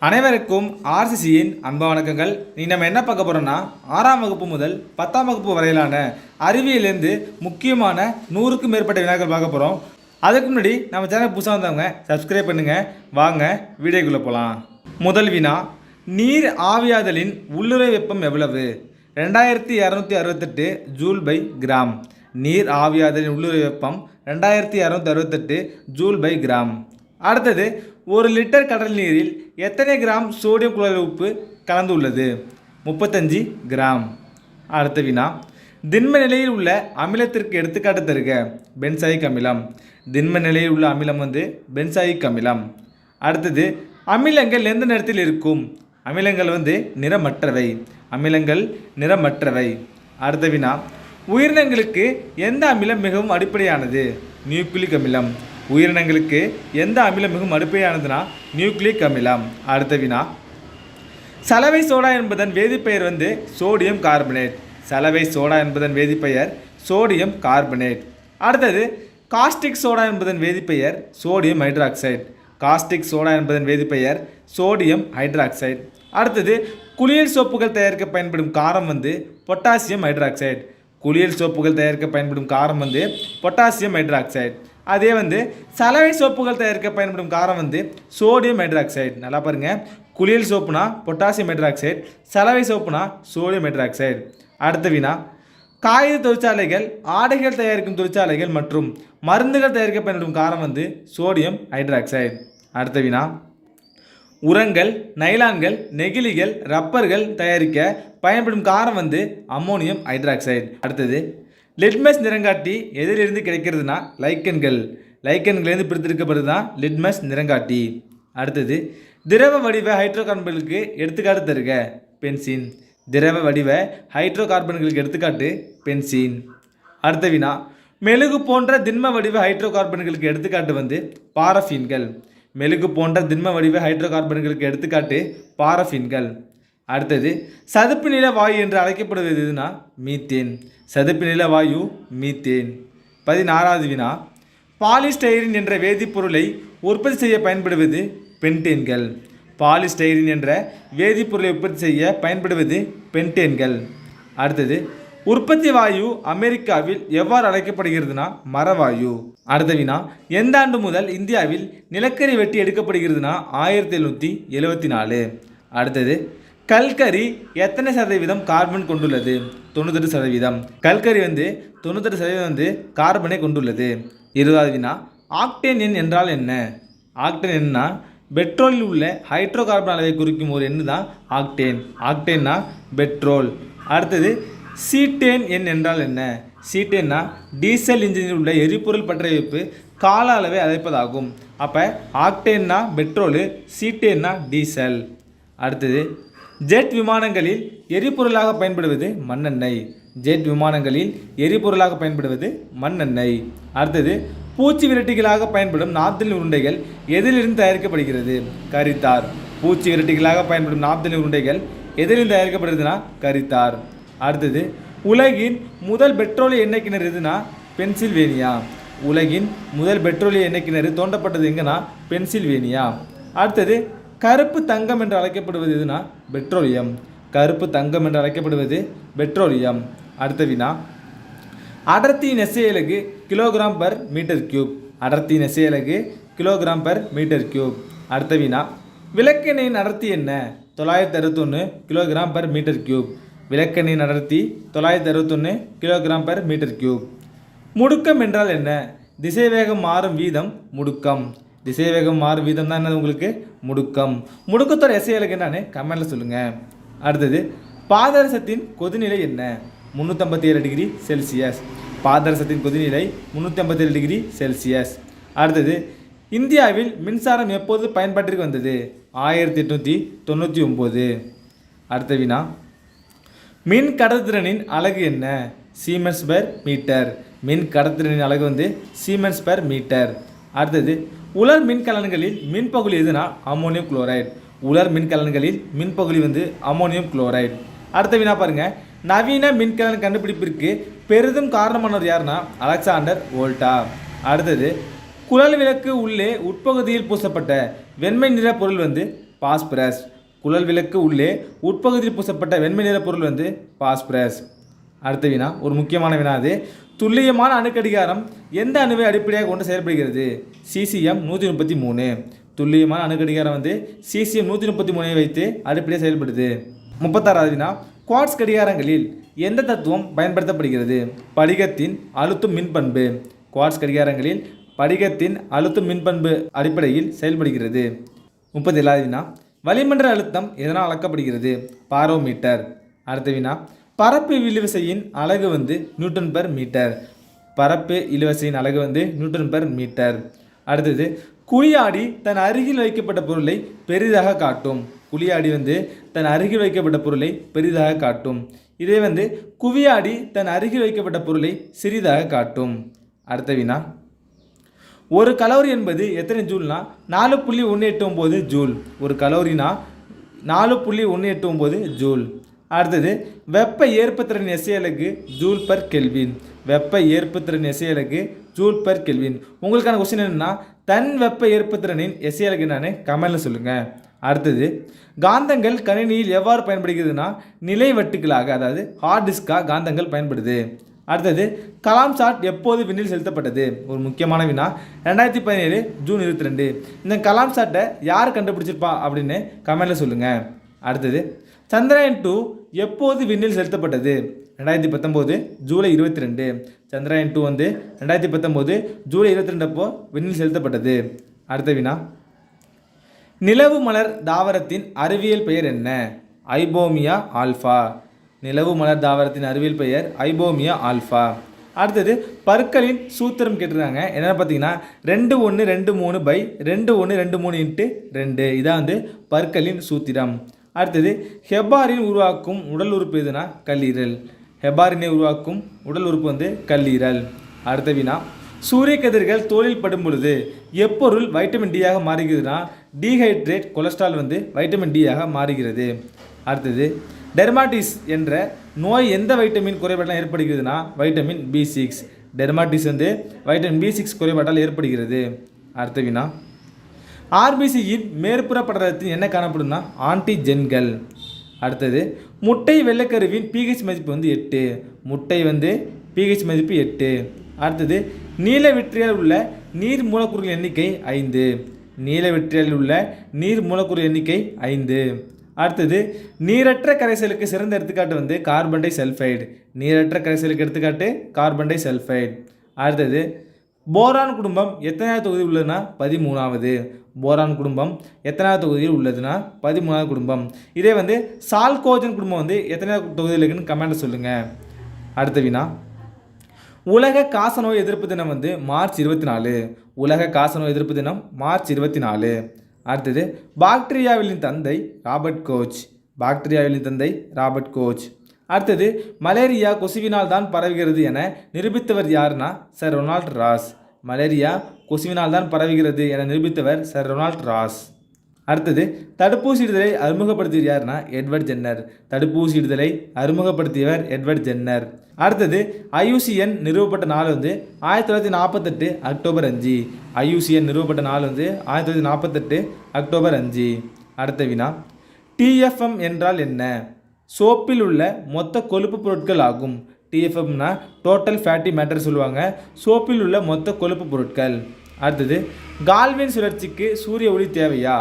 அனைவருக்கும் ஆர்சிசியின் அன்பு வணக்கங்கள். நம்ம என்ன பார்க்க போகிறோம்னா 6ஆம் வகுப்பு முதல் 10ஆம் வகுப்பு வரையிலான அறிவியலிருந்து முக்கியமான 100க்கும் மேற்பட்ட வினாக்கள் பார்க்க போகிறோம். அதுக்கு முன்னாடி நம்ம சேனல் புதுசாக வந்தவங்க சப்ஸ்கிரைப் பண்ணுங்கள். வாங்க வீடியோக்குள்ளே போகலாம். முதல் வினா, நீர் ஆவியாதலின் உள்ளுறை வெப்பம் எவ்வளவு? 2268 ஜூல் பை கிராம். நீர் ஆவியாதலின் உள்ளுறை வெப்பம் 2268 ஜூல் பை கிராம். அடுத்தது, 1 லிட்டர் கடல் நீரில் எத்தனை கிராம் சோடியம் குளோரைடு உப்பு கலந்துள்ளது? 35 கிராம். அடுத்த வினா, திண்ம நிலையில் உள்ள அமிலத்திற்கு எடுத்துக்காட்டு தருக. பென்சாயிக் அமிலம். திண்ம நிலையில் உள்ள அமிலம் பென்சாயிக் அமிலம். அடுத்தது, அமிலங்கள் எந்த நிறத்தில் இருக்கும்? அமிலங்கள் நிறமற்றவை. அமிலங்கள் நிறமற்றவை. அடுத்த வினா, உயிரினங்களுக்கு எந்த அமிலம் மிகவும் அடிப்படையானது? நியூக்ளிக் அமிலம். உயிரினங்களுக்கு எந்த அமிலம் மிகவும் அடிப்படையானதுன்னா நியூக்ளிக் அமிலம். அடுத்த வினா, சலவை சோடா என்பதன் வேதிப்பெயர் சோடியம் கார்பனேட். சலவை சோடா என்பதன் வேதிப்பெயர் சோடியம் கார்பனேட். அடுத்தது, காஸ்டிக் சோடா என்பதன் வேதிப்பெயர் சோடியம் ஹைட்ராக்சைடு. காஸ்டிக் சோடா என்பதன் வேதிப்பெயர் சோடியம் ஹைட்ராக்சைடு. அடுத்தது, குளியல் சோப்புகள் தயாரிக்க பயன்படும் காரம் பொட்டாசியம் ஹைட்ராக்சைடு. குளியல் சோப்புகள் தயாரிக்க பயன்படும் காரம் பொட்டாசியம் ஹைட்ராக்சைடு. அதே சலவை சோப்புகள் தயாரிக்க பயன்படும் காரம் சோடியம் ஹைட்ராக்சைடு. நல்லா பாருங்கள், குளியல் சோப்புனா பொட்டாசியம் ஹைட்ராக்சைடு, சலவை சோப்புனா சோடியம் ஹைட்ராக்சைடு. அடுத்த வினா, காகித தொழிற்சாலைகள், ஆடைகள் தயாரிக்கும் தொழிற்சாலைகள் மற்றும் மருந்துகள் தயாரிக்க பயன்படும் காரம் சோடியம் ஹைட்ராக்சைடு. அடுத்த வினா, உரங்கள், நைலான்கள், நெகிழிகள், ரப்பர்கள் தயாரிக்க பயன்படும் காரம் அம்மோனியம் ஹைட்ராக்சைடு. அடுத்தது, லிட்மஸ் நிறங்காட்டி எதிலிருந்து கிடைக்கிறதுனா லைக்கன்கள். லைக்கன்களிலிருந்து பிரித்தெடுக்கப்படுது தான் லிட்மஸ் நிறங்காட்டி. அடுத்தது, திரவ வடிவ ஹைட்ரோ கார்பன்களுக்கு எடுத்துக்காட்டு தருக. பென்சீன். திரவ வடிவ ஹைட்ரோ கார்பன்களுக்கு எடுத்துக்காட்டு பென்சீன். அடுத்த வினா, மெழுகு போன்ற திண்ம வடிவ ஹைட்ரோ கார்பன்களுக்கு எடுத்துக்காட்டு பாரஃபீன்கள். மெழுகு போன்ற திண்ம வடிவ ஹைட்ரோ கார்பன்களுக்கு எடுத்துக்காட்டு பாரஃபீன்கள். அடுத்தது, சதுப்பு நில வாயு என்று அழைக்கப்படுவது எதுனா மீத்தேன். சதுப்பு நில வாயு மீத்தேன். 16வது வினா, பாலிஸ்டைரின் என்ற வேதிப்பொருளை உற்பத்தி செய்ய பயன்படுவது பென்டேன்கள். பாலிஸ்டைரின் என்ற வேதிப்பொருளை உற்பத்தி செய்ய பயன்படுவது பென்டேன்கள். அடுத்தது, உற்பத்தி வாயு அமெரிக்காவில் எவ்வாறு அழைக்கப்படுகிறதுனா மரவாயு. அடுத்த வினா, எந்த ஆண்டு முதல் இந்தியாவில் நிலக்கரி வெட்டி எடுக்கப்படுகிறதுனா 1774. அடுத்தது, கல்கரி எத்தனை சதவீதம் கார்பன் கொண்டுள்ளது? 98%. கல்கரி 98% கார்பனை கொண்டுள்ளது. 20வது வினா, ஆக்டேன் எண் என்றால் என்ன? ஆக்டேன் எண்ணா பெட்ரோலில் உள்ள ஹைட்ரோ கார்பன் அளவை குறிக்கும் ஒரு எண்ணு தான் ஆக்டேன். ஆக்டேன்னா பெட்ரோல். அடுத்தது, சீட்டேன் எண் என்றால் என்ன? சீட்டேன்னா டீசல் இன்ஜினில் உள்ள எரிபொருள் பற்ற வைப்பு கால அளவை அழைப்பதாகும். அப்போ ஆக்டேன்னா பெட்ரோலு, சீட்டேன்னா டீசல். அடுத்தது, ஜெட் விமானங்களில் எரிபொருளாக பயன்படுவது மண்ணெண்ணெய். ஜெட் விமானங்களில் எரிபொருளாக பயன்படுவது மண்ணெண்ணெய். அடுத்தது, பூச்சி விரட்டிகளாக பயன்படும் நாப்தலின் உருண்டைகள் எதிலிருந்து தயாரிக்கப்படுகிறது? கரித்தார். பூச்சி விரட்டிகளாக பயன்படும் நாப்தலின் உருண்டைகள் எதிலிருந்து தயாரிக்கப்படுகிறதுனா கரித்தார். அடுத்தது, உலகின் முதல் பெட்ரோலிய எண்ணெய் கிணறு எதுனா பென்சில்வேனியா. உலகின் முதல் பெட்ரோலிய எண்ணெய் கிணறு தோண்டப்பட்டது எங்கன்னா பென்சில்வேனியா. அடுத்தது, கருப்பு தங்கம் என்று அழைக்கப்படுவது எதுனா பெட்ரோலியம். கருப்பு தங்கம் என்று அழைக்கப்படுவது பெட்ரோலியம். அடுத்த வினா, அடர்த்தியின் எஸ்ஐ அலகு கிலோகிராம் பர் மீட்டர் கியூப். அடர்த்தியின் எஸ்ஐ அலகு கிலோகிராம் பர் மீட்டர் கியூப். அடுத்த வினா, விளக்கெண்ணெயின் அடர்த்தி என்ன? 961 கிலோகிராம் பர் மீட்டர் கியூப். விளக்கெண்ணெயின் அடர்த்தி 961 கிலோகிராம் பர் மீட்டர் கியூப். முடுக்கம் என்றால் என்ன? திசைவேகம் மாறும் வீதம் முடுக்கம். திசைவேகம் மாறும் வீதம் தான் என்னது உங்களுக்கு முடுக்கம். முடுக்கத்தோட எஸ்ஐ அலகு என்னன்னு கமெண்ட்டில் சொல்லுங்கள். அடுத்தது, பாதரசத்தின் கொதிநிலை என்ன? 357 டிகிரி செல்சியஸ். பாதரசத்தின் கொதிநிலை 357 டிகிரி செல்சியஸ். அடுத்தது, இந்தியாவில் மின்சாரம் எப்போது பயன்பாட்டிற்கு வந்தது? 1899. அடுத்த வினா, மின் கடத்துதிறனின் அலகு என்ன? Siemens per metre. மின் கடத்துதிறனின் அலகு சீமென்ஸ் பெர் மீட்டர். அடுத்தது, உலர் மின்கலன்களில் மின்பகுளி எதுனா அம்மோனியம் குளோரைடு. உலர் மின்கலன்களில் மின்பகுளி அம்மோனியம் குளோரைடு. அடுத்த வினா பாருங்க, நவீன மின்கலன் கண்டுபிடிப்பிற்கு பெரிதும் காரணமானவர் யாருன்னா அலெக்சாண்டர் வோல்டா. அடுத்தது, குழல் விளக்கு உள்ளே உட்பகுதியில் பூசப்பட்ட வெண்மை நிற பொருள் பாஸ்பரஸ். குழல் விளக்கு உள்ளே உட்பகுதியில் பூசப்பட்ட வெண்மை நிற பொருள் வந்து பாஸ்பரஸ். அடுத்த வினா, ஒரு முக்கியமான வினா அது. துல்லியமான அணுக்கடிகாரம் எந்த அணுவை அடிப்படையாக கொண்டு செயல்படுகிறது? சீசியம் 133. துல்லியமான அணுக்கடிகாரம் வந்து சீசியம் 133 வைத்து அடிப்படையாக செயல்படுது. 36வது வினா, குவார்ட்ஸ் கடிகாரங்களில் எந்த தத்துவம் பயன்படுத்தப்படுகிறது? படிகத்தின் அழுத்தும் மின்பண்பு. குவார்ட்ஸ் கடிகாரங்களில் படிகத்தின் அழுத்தும் மின்பண்பு அடிப்படையில் செயல்படுகிறது. 37வது வினா, வளிமண்டல அழுத்தம் எதனால் அளக்கப்படுகிறது? பாரோமீட்டர். அடுத்த வினா, பரப்பு இழுவிசையின் அலகு வந்து நியூட்டன் பெர் மீட்டர். பரப்பு இழுவிசையின் அலகு வந்து நியூட்டன் பெர் மீட்டர். அடுத்தது, குழியாடி தன் அருகில் வைக்கப்பட்ட பொருளை பெரிதாக காட்டும். குழியாடி வந்து தன் அருகில் வைக்கப்பட்ட பொருளை பெரிதாக காட்டும். இதே வந்து குவியாடி தன் அருகில் வைக்கப்பட்ட பொருளை சிறிதாக காட்டும். அடுத்த வினா, ஒரு கலோரி என்பது எத்தனை ஜூல்னா 4.189 ஜூல். ஒரு கலோரினா 4.189 ஜூல். அடுத்தது, வெப்ப ஏற்புத்திறன் எஸ்ஐ அலகு ஜூல் பர் கெல்வின். வெப்ப ஏற்புத்திறன் எஸ்ஐ அலகு ஜூல் பர் கெல்வின். உங்களுக்கான கொஸ்டின் என்னன்னா, தன் வெப்ப ஏற்புத்திறனின் எஸ்ஐ அலகு என்னன்னு கமெண்ட்ல சொல்லுங்கள். அடுத்தது, காந்தங்கள் கணினியில் எவ்வாறு பயன்படுகிறதுனா நிலை வட்டுகளாக, அதாவது ஹார்ட் டிஸ்காக காந்தங்கள் பயன்படுது. அடுத்தது, கலாம் சாட் எப்போது விண்ணில் செலுத்தப்பட்டது? ஒரு முக்கியமான வினா. 2017 ஜூன் 22. இந்த கலாம் சாட்டை யார் கண்டுபிடிச்சிருப்பா அப்படின்னு கமெண்ட்ல சொல்லுங்கள். அடுத்தது, சந்திரயான் 2 எப்போது விண்ணில் செலுத்தப்பட்டது? 2019 ஜூலை 22. சந்திரயான் 2 வந்து 2019 ஜூலை 22 அப்போ விண்ணில் செலுத்தப்பட்டது. அடுத்த வினா, நிலவு மலர் தாவரத்தின் அறிவியல் பெயர் என்ன? ஐபோமியா ஆல்ஃபா. நிலவு மலர் தாவரத்தின் அறிவியல் பெயர் ஐபோமியா ஆல்ஃபா. அடுத்தது, பற்களின் சூத்திரம் கேட்டிருக்காங்க. என்னென்னு பார்த்தீங்கன்னா 2123/2123 × 2. இதான் வந்து பற்களின் சூத்திரம். அடுத்தது, ஹெப்பாரின் உருவாக்கும் உடல் உறுப்பு எதுனா கல்லீரல். ஹெப்பாரினை உருவாக்கும் உடல் உறுப்பு வந்து கல்லீரல். அடுத்த வினா, சூரிய கதிர்கள் தோலில் படும் பொழுது எப்பொருள் வைட்டமின் டியாக மாறுகிறதுனா டீஹைட்ரேட் கொலஸ்ட்ரால் வந்து வைட்டமின் டியாக மாறுகிறது. அடுத்தது, டெர்மாட்டிஸ் என்ற நோய் எந்த வைட்டமின் குறைபாட்டால் ஏற்படுகிறதுனா வைட்டமின் B6. டெர்மாட்டிஸ் வந்து வைட்டமின் B6 குறைபாட்டால் ஏற்படுகிறது. அடுத்த வினா, ஆர்பிசியின் மேற்புற படலத்தில் என்ன காணப்படும்னா ஆன்டிஜென்கள். அடுத்தது, முட்டை வெள்ளைக்கருவின் pH மதிப்பு வந்து 8. முட்டை வந்து pH மதிப்பு 8. அடுத்தது, நீல விற்றியால் உள்ள நீர் மூலக்கூறுகள் எண்ணிக்கை 5. நீல விற்றியால் உள்ள நீர் மூலக்கூறு எண்ணிக்கை 5. அடுத்தது, நீரற்ற கரைசலுக்கு சிறந்த எடுத்துக்காட்டு வந்து கார்பன் டை சல்ஃபைடு. நீரற்ற கரைசலுக்கு எடுத்துக்காட்டு கார்பன் டை சல்ஃபைடு. அடுத்தது, போரான் குடும்பம் எத்தனாவது தொகுதியில் உள்ளதுன்னா 13வது. போரான் குடும்பம் எத்தனாவது தொகுதியில் உள்ளதுன்னா 13வது குடும்பம். இதே வந்து சால்கோஜன் குடும்பம் வந்து எத்தனாவது தொகுதியில் இருக்குன்னு கமெண்ட் சொல்லுங்கள். அடுத்த வினா, உலக காசநோய் எதிர்ப்பு தினம் வந்து மார்ச் 24. உலக காசநோய் எதிர்ப்பு தினம் மார்ச் 24. அடுத்தது, பாக்டீரியாவின் தந்தை ராபர்ட் கோச். பாக்டீரியாவின் தந்தை ராபர்ட் கோச். அடுத்தது, மலேரியா கொசுவினால் தான் பரவுகிறது என நிரூபித்தவர் யாருன்னா சர் ரொனால்ட் ராஸ். மலேரியா கொசுவினால் தான் பரவுகிறது என நிரூபித்தவர் சர் ரொனால்ட் ராஸ். அடுத்தது, தடுப்பூசியிடுதலை அறிமுகப்படுத்தியவர் யாருன்னா எட்வர்ட் ஜென்னர். தடுப்பூசியிடுதலை அறிமுகப்படுத்தியவர் எட்வர்ட் ஜென்னர். அடுத்தது, IUCN நிறுவப்பட்ட நாள் வந்து 1948 அக்டோபர் 5. IUCN நிறுவப்பட்ட நாள் வந்து 1948 அக்டோபர் 5. அடுத்த வினா, TFM என்றால் என்ன? சோப்பில் உள்ள மொத்த கொழுப்பு பொருட்கள் ஆகும். TFMனா டோட்டல் ஃபேட்டி மேட்டர் சொல்லுவாங்க. சோப்பில் உள்ள மொத்த கொழுப்பு பொருட்கள். அடுத்தது, கால்வின் சுழற்சிக்கு சூரிய ஒளி தேவையா?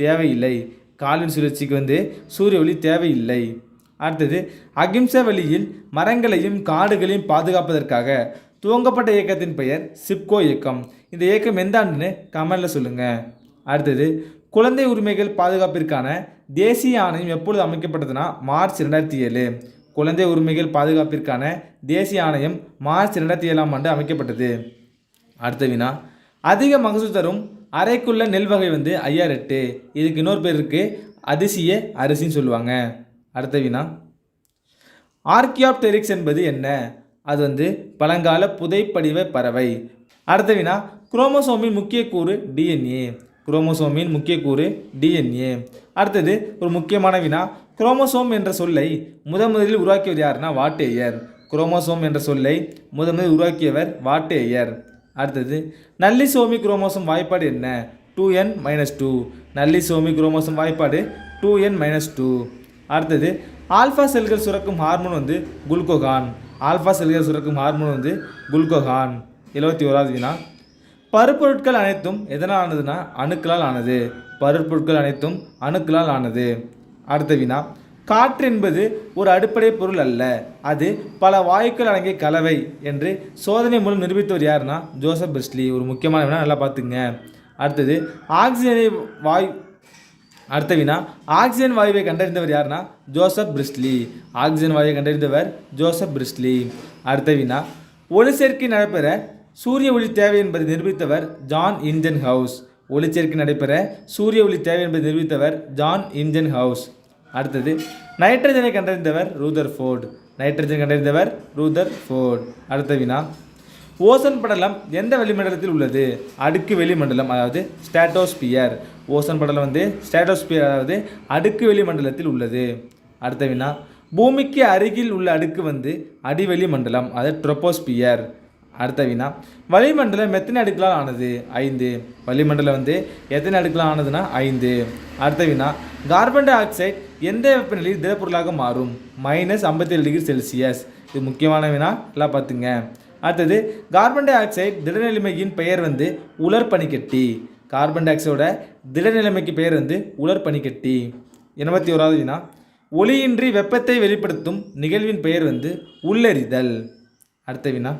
தேவையில்லை. கால்வின் சுழற்சிக்கு வந்து சூரிய ஒளி தேவையில்லை. அடுத்தது, அகிம்சை வழியில் மரங்களையும் காடுகளையும் பாதுகாப்பதற்காக துவங்கப்பட்ட இயக்கத்தின் பெயர் சிப்கோ இயக்கம். இந்த இயக்கம் எந்த ஆண்டுன்னு கமெண்ட்ல சொல்லுங்கள். அடுத்தது, குழந்தை உரிமைகள் பாதுகாப்பிற்கான தேசிய ஆணையம் எப்பொழுது அமைக்கப்பட்டதுன்னா மார்ச் 2007. குழந்தை உரிமைகள் பாதுகாப்பிற்கான தேசிய ஆணையம் மார்ச் 2007ஆம் ஆண்டு அமைக்கப்பட்டது. அடுத்த வினா, அதிக மகசூல் தரும் அரைக்குள்ள நெல் வகை வந்து ஐயாரெட்டு. இதுக்கு இன்னொரு பேர் இருக்குது, அதிசய அரிசின்னு சொல்லுவாங்க. அடுத்த வினா, ஆர்கியாப்டெரிக்ஸ் என்பது என்ன? அது வந்து பழங்கால புதைப்படிவ பறவை. அடுத்த வினா, குரோமோசோமின் முக்கிய கூறு DNA. குரோமோசோமின் முக்கிய கூறு DNA. அடுத்தது, ஒரு முக்கியமான வினா, குரோமோசோம் என்ற சொல்லை முதலில் உருவாக்கியவர் யாருன்னா வாட்டேயர். குரோமோசோம் என்ற சொல்லை முதலில் உருவாக்கியவர் வாட்டேயர். அடுத்தது, நல்லிசோமி குரோமோசோம் வாய்ப்பாடு என்ன? 2n-2. நல்லிசோமி குரோமோசோம் வாய்ப்பாடு 2n-2. அடுத்தது ஆல்ஃபா செல்கள் சுரக்கும் ஹார்மோன் வந்து குளுக்கோகான். ஆல்ஃபா செல்கள் சுரக்கும் ஹார்மோன் வந்து குளுக்கோகான். 71வது வினா. பருப்பொருட்கள் அனைத்தும் எதனால் ஆனதுன்னா அணுக்களால் ஆனது. பருப்பொருட்கள் அனைத்தும் அணுக்களால் ஆனது. அடுத்த வினா. காற்று என்பது ஒரு அடிப்படை பொருள் அல்ல, அது பல வாயுக்கள் அடங்கிய கலவை என்று சோதனை மூலம் நிரூபித்தவர் யாருன்னா ஜோசப் பிரிஸ்லி. ஒரு முக்கியமான வினா, நல்லா பார்த்துங்க. அடுத்தது ஆக்சிஜனை வாயு அடுத்த வினா. ஆக்சிஜன் வாயுவை கண்டறிந்தவர் யாருன்னா ஜோசப் பிரிஸ்லி. ஆக்சிஜன் வாயுவை கண்டறிந்தவர் ஜோசப் பிரிஸ்லி. அடுத்த வினா. ஒளிச்சேர்க்கை நடைபெற சூரிய ஒளி தேவை என்பதை நிரூபித்தவர் ஜான் இன்ஜன் ஹவுஸ். ஒளிச்சேர்க்கை நடைபெற சூரிய ஒளி தேவை என்பதை நிரூபித்தவர் ஜான் இன்ஜன் ஹவுஸ். அடுத்தது நைட்ரஜனை கண்டறிந்தவர் ரூதர்ஃபோர்ட். நைட்ரஜன் கண்டறிந்தவர் ரூதர்ஃபோர்ட். அடுத்த வினா. ஓசோன் படலம் எந்த வளிமண்டலத்தில் உள்ளது? அடுக்கு வெளிமண்டலம், அதாவது ஸ்ட்ராட்டோஸ்பியர். ஓசோன் படலம் வந்து ஸ்ட்ராட்டோஸ்பியர், அதாவது அடுக்கு வெளிமண்டலத்தில் உள்ளது. அடுத்த வினா. பூமிக்கு அருகில் உள்ள அடுக்கு வந்து அடிவெளி மண்டலம், அதாவது ட்ரோபோஸ்பியர். அடுத்த வினா. வளிமண்டலம் எத்தனை அடுக்களால் ஆனது? 5. வளிமண்டலம் வந்து எத்தனை அடுக்களால் ஆனதுன்னா 5. அடுத்த வினா. கார்பன் டை ஆக்சைடு எந்த வெப்பநிலையில் திடப்பொருளாக மாறும்? -57°C. இது முக்கியமான வினா, எல்லாம் பார்த்துங்க. அடுத்தது கார்பன் டை ஆக்சைடு திடநிலைமையின் பெயர் வந்து உலர்பனிக்கட்டி. கார்பன் டை ஆக்சைடோட திடநிலைமைக்கு பெயர் வந்து உலர்பனிக்கட்டி. 81வது வினா. ஒளியின்றி வெப்பத்தை வெளிப்படுத்தும் நிகழ்வின் பெயர் வந்து உள்ளெறிதல். அடுத்த வினா.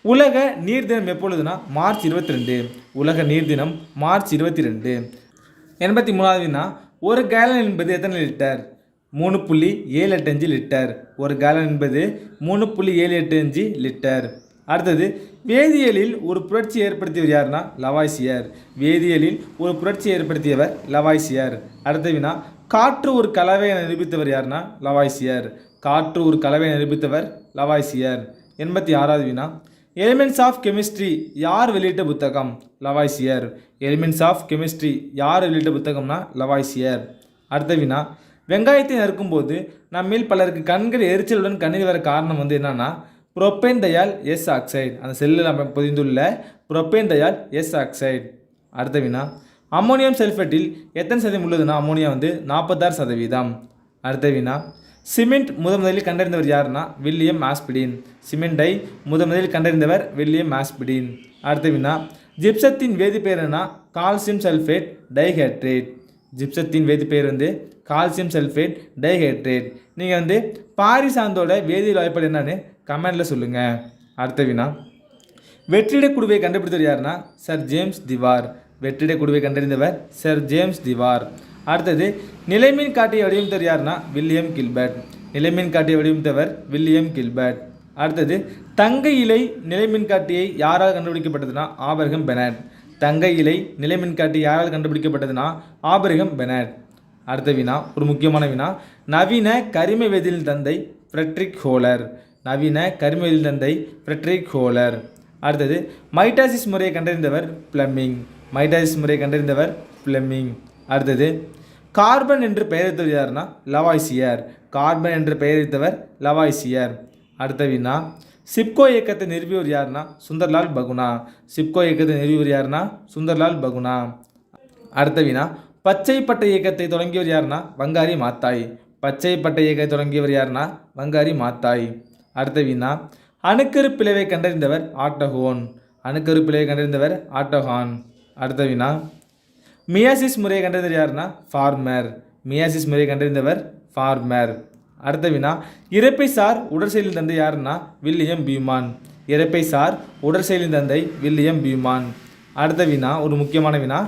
உலக நீர் தினம் எப்பொழுதுனா மார்ச் 22. உலக நீர் தினம் மார்ச் 22. 83வது வினா. ஒரு கேலன் என்பது எத்தனை லிட்டர்? 3.785 லிட்டர். ஒரு கேலன் என்பது 3.785 லிட்டர். அடுத்தது வேதியியலில் ஒரு புரட்சி ஏற்படுத்தியவர் யாருன்னா லவாய்சியர். வேதியியலில் ஒரு புரட்சி ஏற்படுத்தியவர் லவாய்சியர். அடுத்த வினா. காற்று ஒரு கலவை என நிரூபித்தவர் யாருன்னா லவாய்சியர். காற்று ஒரு கலவை நிரூபித்தவர் லவாய்சியர். 86வது வினா. எலிமெண்ட்ஸ் ஆஃப் கெமிஸ்ட்ரி யார் வெளியிட்ட புத்தகம்? லவாய்சியர். எலிமெண்ட்ஸ் ஆஃப் கெமிஸ்ட்ரி யார் வெளியிட்ட புத்தகம்னா லவாய்சியர். அடுத்த வினா. வெங்காயத்தை நறுக்கும்போது நம்மில் பலருக்கு கண்கள் எரிச்சலுடன் கண்ணீர் வர காரணம் வந்து என்னன்னா புரோப்பேன் தயால் எஸ் ஆக்சைடு. அந்த செல்லில் நம்ம பொதிந்துள்ள புரோப்பேன் தயால் எஸ் ஆக்சைடு. அடுத்த வினா. அம்மோனியம் சல்ஃபேட்டில் எத்தனை சதவீதம் உள்ளதுன்னா அம்மோனியா வந்து 46%. அடுத்த வினா. சிமெண்ட் முதலில் கண்டறிந்தவர் யாருன்னா வில்லியம் ஆஸ்பிடின். சிமெண்டை முதலில் கண்டறிந்தவர் வில்லியம் ஆஸ்பிடின். அடுத்த வினா. ஜிப்சத்தின் வேதிப்பெயர் என்ன? Calcium sulphate dihydrate. ஜிப்சத்தின் வேதிப்பெயர் வந்து கால்சியம் சல்ஃபேட் டைஹைட்ரேட். நீங்கள் வந்து பாரிஸ் ஆந்தோட வேதியியல் வாய்ப்பாடு என்னன்னு கமெண்டில் சொல்லுங்கள். அடுத்த வினா. வெற்றிட குடுவையை கண்டுபிடித்தவர் யாருன்னா சர் ஜேம்ஸ் திவார். வெற்றிட குடுவை கண்டறிந்தவர் சர் ஜேம்ஸ் திவார். அடுத்தது நிலைமீன் காட்டியை வடிவமைத்தவர் யாருன்னா வில்லியம் கில்பர்ட். நிலைமீன் காட்டியை வடிவமைத்தவர் வில்லியம் கில்பர்ட். அடுத்தது தங்க இலை நிலைமீன் காட்டியை யாரால் கண்டுபிடிக்கப்பட்டதுன்னா ஆபிரகம் பெனட். தங்க இலை நிலைமீன் காட்டி யாரால் கண்டுபிடிக்கப்பட்டதுன்னா ஆபிரகம் பெனட். அடுத்த வினா, ஒரு முக்கியமான வினா. நவீன கரிம வேதியியலின் தந்தை ஃப்ரெட்ரிக் ஹோலர். நவீன கரிம வேதியியலின் தந்தை ஃப்ரெட்ரிக் ஹோலர். அடுத்தது மைட்டாசிஸ் முறையை கண்டறிந்தவர் பிளமிங். மைட்டாசிஸ் முறையை கண்டறிந்தவர் பிளமிங். அடுத்தது கார்பன் என்று பெயரித்தவர் யாருன்னா லவாய்சியர். கார்பன் என்று பெயரித்தவர் லவாய்சியர். அடுத்த வினா. சிப்கோ இயக்கத்தை நிறுவியவர் யாருன்னா சுந்தர்லால் பகுனா. சிப்கோ இயக்கத்தை நிறுவியவர் யாருன்னா சுந்தர்லால் பகுனா. அடுத்த வினா. பச்சை பட்டை இயக்கத்தை தொடங்கியவர் யாருன்னா வங்காரி மாத்தாய். பச்சை பட்டை இயக்கத்தை தொடங்கியவர் யாருன்னா வங்காரி மாத்தாய். அடுத்த வினா. அணுக்கரு பிளவை கண்டறிந்தவர் ஆட்டோஹோன். அணுக்கரு பிளவை கண்டறிந்தவர் ஆட்டோஹான். அடுத்த வினா. மியாசிஸ் முறையை கண்டறிந்தவர் யாருன்னா ஃபார்மர். மியாசிஸ் முறையை கண்டறிந்தவர் ஃபார்மர். அடுத்த வினா. இரைப்பை சார் உடற்செயலின் தந்தை யாருன்னா வில்லியம் பியூமான். இரைப்பை சார் உடற்செயலின் தந்தை வில்லியம் பியூமான். அடுத்த வினா, ஒரு முக்கியமான வினா.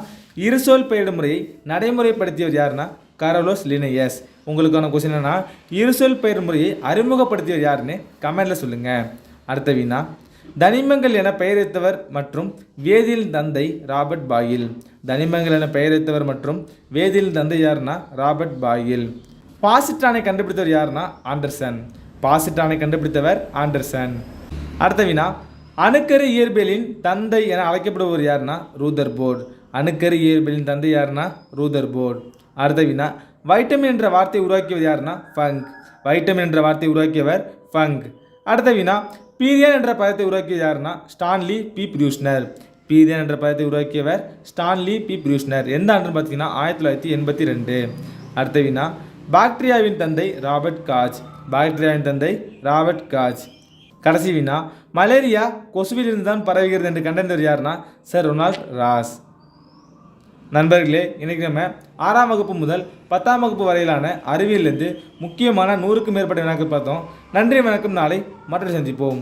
இருசொல் பெயரிடும் முறையை நடைமுறைப்படுத்தியவர் யாருன்னா கார்லோஸ் லினேயஸ். உங்களுக்கான கொஸ்டின் என்னன்னா இருசொல் பெயர் முறையை அறிமுகப்படுத்தியவர் யாருன்னு கமெண்டில் சொல்லுங்கள். அடுத்த வினா. தனிமங்கள் என பெயரித்தவர் மற்றும் வேதியியலின் தந்தை ராபர்ட் பாயில். தனிமங்கள் என பெயரித்தவர் மற்றும் வேதியியலின் தந்தை யாருன்னா ராபர்ட் பாயில். பாசிட்ரானை கண்டுபிடித்தவர் யாருன்னா ஆண்டர்சன். பாசிட்ரானை கண்டுபிடித்தவர் ஆண்டர்சன். அடுத்த வினா. அணுக்கரு இயற்பியலின் தந்தை என அழைக்கப்படுபவர் யாருன்னா ரூதர்போர்ட். அணுக்கரு இயற்பியலின் தந்தை யாருன்னா ரூதர்போர்ட். அடுத்த வினா. வைட்டமின் என்ற வார்த்தையை உருவாக்கியவர் யாருன்னா ஃபங்க். வைட்டமின் என்ற வார்த்தையை உருவாக்கியவர் ஃபங்க். அடுத்த வினா. பீரியான் என்ற பதத்தை உருவாக்கியவர் யாருன்னா ஸ்டான்லி பி ப்ரூஸ்னர். பீரியன் என்ற பதத்தை உருவாக்கியவர் ஸ்டான்லி பி ப்ரூஸ்னர். எந்த ஆண்டுன்னு பார்த்தீங்கன்னா 1982. அடுத்த வினா, பாக்டீரியாவின் தந்தை ராபர்ட் காச். பாக்டீரியாவின் தந்தை ராபர்ட் காச். கடைசி வினா, மலேரியா கொசுவிலிருந்து தான் பரவுகிறது என்று கண்டறிந்தவர் யாருன்னா சர் ரொனால்ட் ராஸ். நண்பர்களே, இன்றைக்கி நம்ம 6ஆம் வகுப்பு முதல் 10ஆம் வகுப்பு வரையிலான அறிவியலிருந்து முக்கியமான 100க்கும் மேற்பட்ட வினாக்கள் பார்த்தோம். நன்றி, வணக்கம். நாளை மற்றொரு சந்திப்போம்.